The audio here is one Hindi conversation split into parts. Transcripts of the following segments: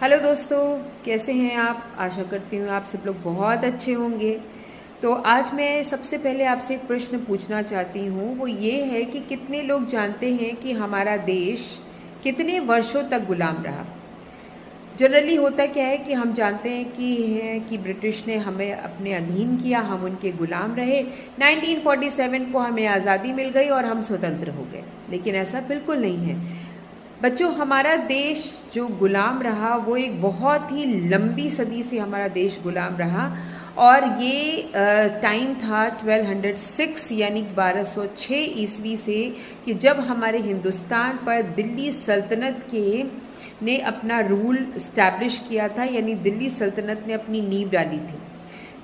हेलो दोस्तों, कैसे हैं आप। आशा करती हूँ आप सब लोग बहुत अच्छे होंगे। तो आज मैं सबसे पहले आपसे एक प्रश्न पूछना चाहती हूँ, वो ये है कि कितने लोग जानते हैं कि हमारा देश कितने वर्षों तक गुलाम रहा। जनरली होता क्या है कि हम जानते हैं कि ब्रिटिश ने हमें अपने अधीन किया, हम उनके गुलाम रहे। 1947 को हमें आज़ादी मिल गई और हम स्वतंत्र हो गए, लेकिन ऐसा बिल्कुल नहीं है बच्चों। हमारा देश जो गुलाम रहा वो एक बहुत ही लंबी सदी से हमारा देश गुलाम रहा, और ये टाइम था 1206 यानी 1206 ईस्वी से, कि जब हमारे हिंदुस्तान पर दिल्ली सल्तनत ने अपना रूल इस्टेब्लिश किया था, यानी दिल्ली सल्तनत ने अपनी नींव डाली थी।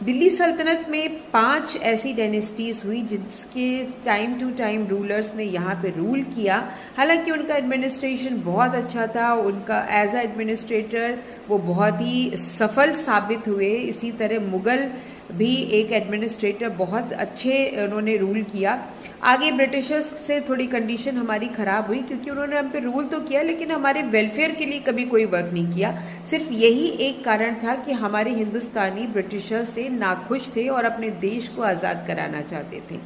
दिल्ली सल्तनत में 5 ऐसी डायनेस्टीज हुई जिसके टाइम टू टाइम रूलर्स ने यहाँ पे रूल किया। हालांकि उनका एडमिनिस्ट्रेशन बहुत अच्छा था, उनका एज अ एडमिनिस्ट्रेटर वो बहुत ही सफल साबित हुए। इसी तरह मुगल भी एक एडमिनिस्ट्रेटर बहुत अच्छे उन्होंने रूल किया। आगे ब्रिटिशर्स से थोड़ी कंडीशन हमारी ख़राब हुई, क्योंकि उन्होंने हम पे रूल तो किया लेकिन हमारे वेलफेयर के लिए कभी कोई वर्क नहीं किया। सिर्फ यही एक कारण था कि हमारे हिंदुस्तानी ब्रिटिशर्स से नाखुश थे और अपने देश को आज़ाद कराना चाहते थे।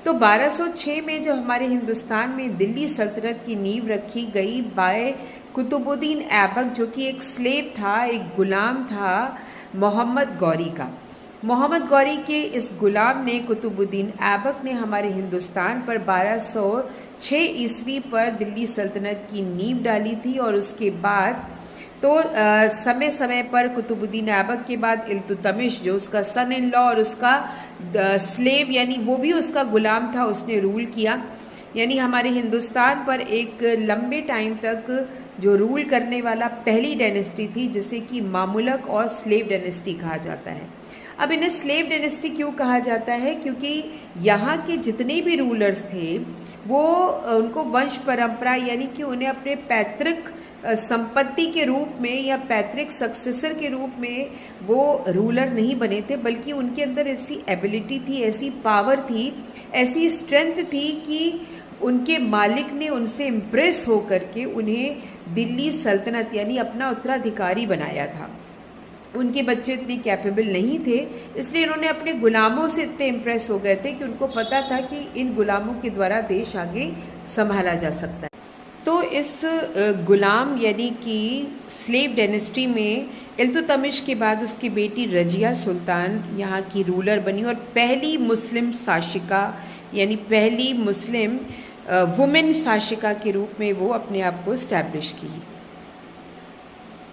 तो 1206 में जब हमारे हिंदुस्तान में दिल्ली सल्तनत की नींव रखी गई बाय कुतुबुद्दीन ऐबक, जो कि एक स्लेव था, एक गुलाम था मोहम्मद गौरी का। मोहम्मद गौरी के इस गुलाम ने, कुतुबुद्दीन ऐबक ने, हमारे हिंदुस्तान पर 1206 ईस्वी पर दिल्ली सल्तनत की नींव डाली थी। और उसके बाद तो समय समय पर कुतुबुद्दीन ऐबक के बाद इल्तुतमिश, जो उसका सन इन लॉ और उसका स्लेव यानी वो भी उसका गुलाम था, उसने रूल किया। यानी हमारे हिंदुस्तान पर एक लंबे टाइम तक जो रूल करने वाला पहली डायनेस्टी थी, जिसे कि मामुलक और स्लेव डायनेस्टी कहा जाता है। अब इन्हें स्लेव डायनेस्टी क्यों कहा जाता है? क्योंकि यहाँ के जितने भी रूलर्स थे वो उनको वंश परंपरा, यानी कि उन्हें अपने पैतृक संपत्ति के रूप में या पैतृक सक्सेसर के रूप में वो रूलर नहीं बने थे, बल्कि उनके अंदर ऐसी एबिलिटी थी, ऐसी पावर थी, ऐसी स्ट्रेंथ थी कि उनके मालिक ने उनसे इम्प्रेस हो करके उन्हें दिल्ली सल्तनत यानी अपना उत्तराधिकारी बनाया था। उनके बच्चे इतने कैपेबल नहीं थे, इसलिए उन्होंने अपने गुलामों से इतने इम्प्रेस हो गए थे कि उनको पता था कि इन गुलामों के द्वारा देश आगे संभाला जा सकता है। तो इस गुलाम यानी कि स्लेव डायनेस्टी में इल्तुतमिश के बाद उसकी बेटी रजिया सुल्तान यहाँ की रूलर बनी और पहली मुस्लिम शासिका यानी पहली मुस्लिम वुमेन शासिका के रूप में वो अपने आप को इस्टेब्लिश की।